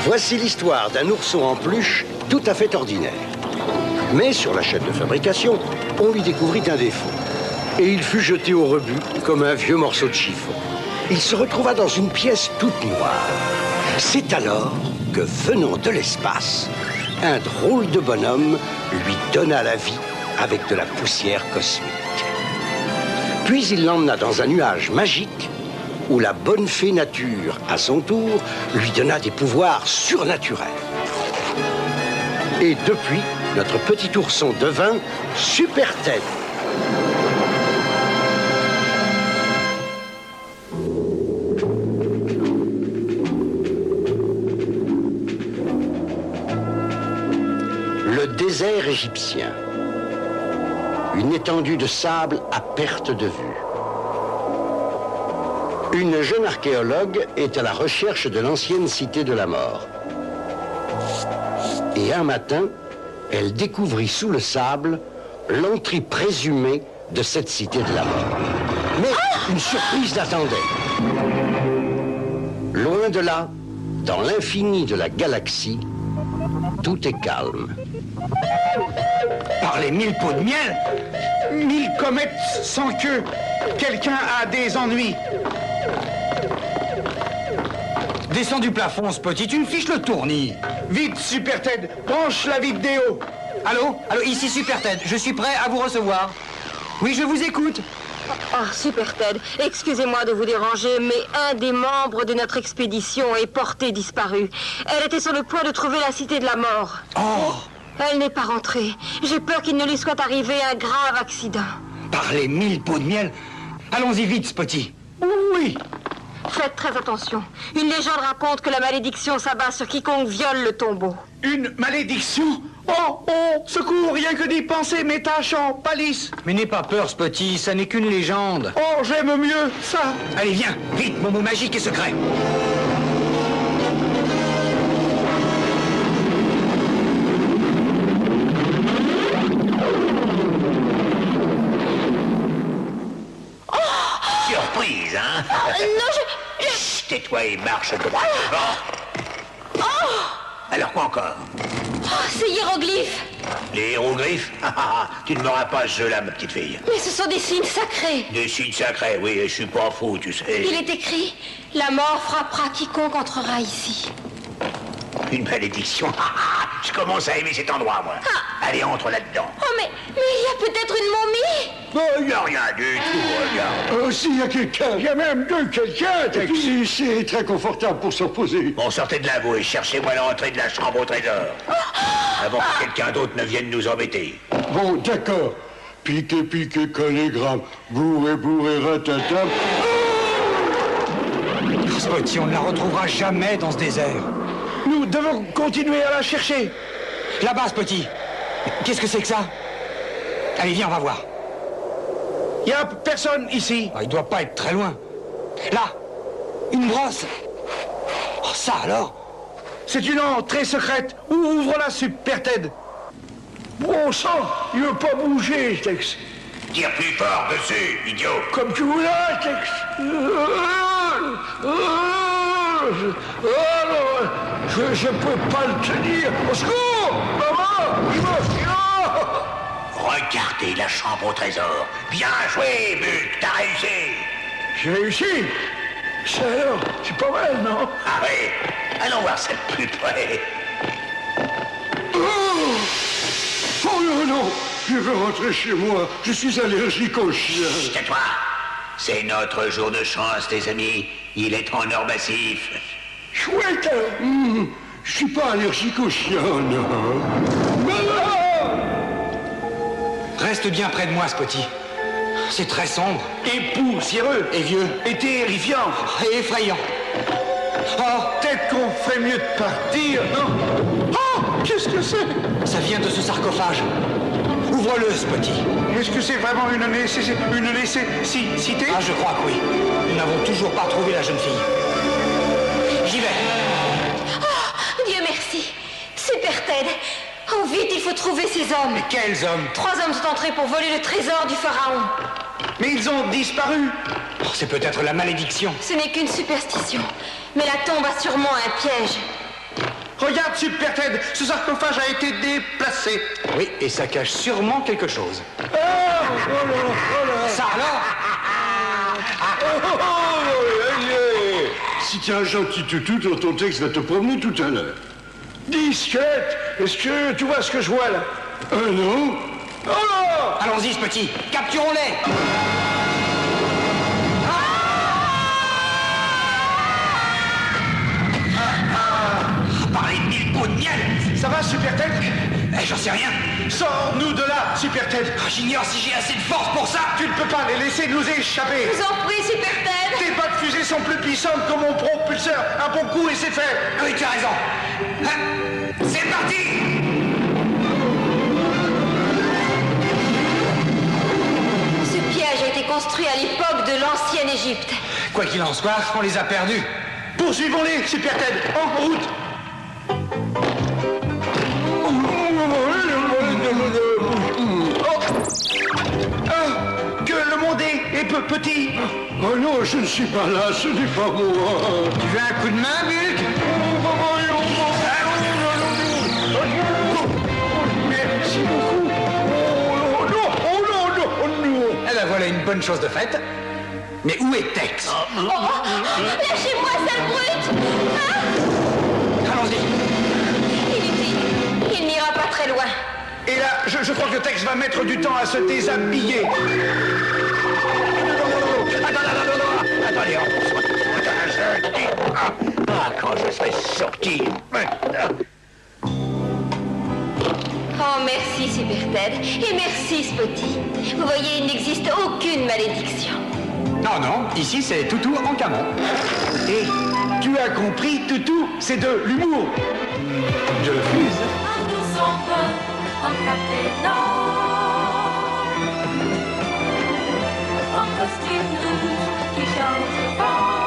Voici l'histoire d'un ourson en peluche tout à fait ordinaire. Mais sur la chaîne de fabrication, on lui découvrit un défaut. Et il fut jeté au rebut comme un vieux morceau de chiffon. Il se retrouva dans une pièce toute noire. C'est alors que, venant de l'espace, un drôle de bonhomme lui donna la vie avec de la poussière cosmique. Puis il l'emmena dans un nuage magique où la bonne fée nature, à son tour, lui donna des pouvoirs surnaturels. Et depuis, notre petit ourson devint Super Ted. Le désert égyptien. Une étendue de sable à perte de vue. Une jeune archéologue est à la recherche de l'ancienne cité de la mort. Et un matin, elle découvrit sous le sable l'entrée présumée de cette cité de la mort. Mais une surprise l'attendait. Loin de là, dans l'infini de la galaxie, tout est calme. Par les 1000 pots de miel, 1000 comètes sans queue, quelqu'un a des ennuis. Descends du plafond, Spotty, tu me fiches le tournis. Vite, Super Ted, branche la vidéo. Allô, ici Super Ted, je suis prêt à vous recevoir. Oui, je vous écoute. Oh, Super Ted, excusez-moi de vous déranger, mais un des membres de notre expédition est porté disparu. Elle était sur le point de trouver la cité de la mort. Oh! Elle n'est pas rentrée. J'ai peur qu'il ne lui soit arrivé un grave accident. Par les 1000 pots de miel. Allons-y vite, Spotty. Oui. Faites très attention. Une légende raconte que la malédiction s'abat sur quiconque viole le tombeau. Une malédiction? Oh, secours, rien que d'y penser, mes tâches en palisse. Mais n'aie pas peur, Spotty, ça n'est qu'une légende. Oh, j'aime mieux ça. Allez, viens, vite, mon mot magique et secret. Surprise, hein? Non, Chut, tais-toi et marche droit devant. Alors quoi encore? c'est hiéroglyphe. Les hiéroglyphes? Tu ne m'auras pas ce jeu-là, ma petite fille. Mais ce sont des signes sacrés. Des signes sacrés, oui, je suis pas fou, tu sais. Il est écrit, la mort frappera quiconque entrera ici. Une malédiction. Je commence à aimer cet endroit, moi. Allez, entre là-dedans. Oh, mais il y a peut-être une momie. Oh, il n'y a rien du tout, regarde. Oh, s'il y a quelqu'un, il y a même quelqu'un. Et puis, c'est très confortable pour s'en poser. Bon, sortez de là, vous, et cherchez-moi l'entrée de la chambre au trésor. Avant que quelqu'un d'autre ne vienne nous embêter. Bon, d'accord. Piqué, calligramme, bourré, ratatam. Spotty, on ne la retrouvera jamais dans ce désert. Nous devons continuer à la chercher. Là-bas, Spotty. Qu'est-ce que c'est que ça? Allez, viens, on va voir. Il n'y a personne ici. Il doit pas être très loin. Là, une brosse. Oh, ça alors? C'est une entrée secrète. Ouvre-la, Super Ted. Bon sang, il veut pas bouger, Tex. Tire plus fort dessus, idiot. Comme tu voudras, Tex. Je peux pas le tenir. Au secours! Maman! Il me... Regardez la chambre au trésor. Bien joué, Buck, t'as réussi. J'ai réussi. Ça alors, c'est pas mal, non? Ah oui, allons voir ça de plus près. Oh non, je veux rentrer chez moi. Je suis allergique aux chiens. Chut, tais-toi. C'est notre jour de chance, les amis. Il est en or massif. Chouette. Je suis pas allergique aux chiens, non. Maman! Reste bien près de moi, Spotty. C'est très sombre. Et poussiéreux. Et vieux. Et terrifiant. Et effrayant. Oh, peut-être qu'on ferait mieux de partir, non? Oh, qu'est-ce que c'est? Ça vient de ce sarcophage. Ouvre-le, Spotty. Est-ce que c'est vraiment une nécessité? Ah, je crois que oui. Nous n'avons toujours pas trouvé la jeune fille. J'y vais. Oh, Dieu merci. Super Ted. Oh, vite, il faut trouver ces hommes. Mais quels hommes? 3 hommes sont entrés pour voler le trésor du pharaon. Mais ils ont disparu. Oh, c'est peut-être la malédiction. Ce n'est qu'une superstition. Mais la tombe a sûrement un piège. Regarde, Super Ted, ce sarcophage a été déplacé. Oui, et ça cache sûrement quelque chose. Ça alors? Si t'es un gentil toutou, ton texte va te promener tout à l'heure. Dis, squelette, est-ce que tu vois ce que je vois là? Non. Oh! Allons-y, ce petit, capturons-les! Parlez de mille pots de miel! Ça va, Super Ted? J'en sais rien. Sors-nous de là, Super Ted. J'ignore si j'ai assez de force pour ça. Tu ne peux pas les laisser nous échapper. Je vous en prie, Super Ted. Tes bottes fusées sont plus puissantes que mon propulseur. Un bon coup et c'est fait. Oui, tu as raison. Hein? C'est parti! Ce piège a été construit à l'époque de l'ancienne Égypte. Quoi qu'il en soit, on les a perdus. Poursuivons-les, Super Ted. En route. Que le monde est petit. Oh non, je ne suis pas là, ce n'est pas moi. Tu veux un coup de main, Bulk? Merci beaucoup. Oh non, oh non, oh non. Eh ben voilà une bonne chose de faite. Mais où est Tex? Oh, lâchez-moi, sale brute. Allons-y. Inutile. Il n'ira pas très loin. Et là, je crois que Tex va mettre du temps à se déshabiller. Attendez, quand je serai sorti. Oh, merci, Super Ted. Et merci, Spotty. Vous voyez, il n'existe aucune malédiction. Non, non, ici c'est toutou en camon. Et tu as compris, Toutou, c'est de l'humour. Je le fuse. En costume rouge qui chante fort.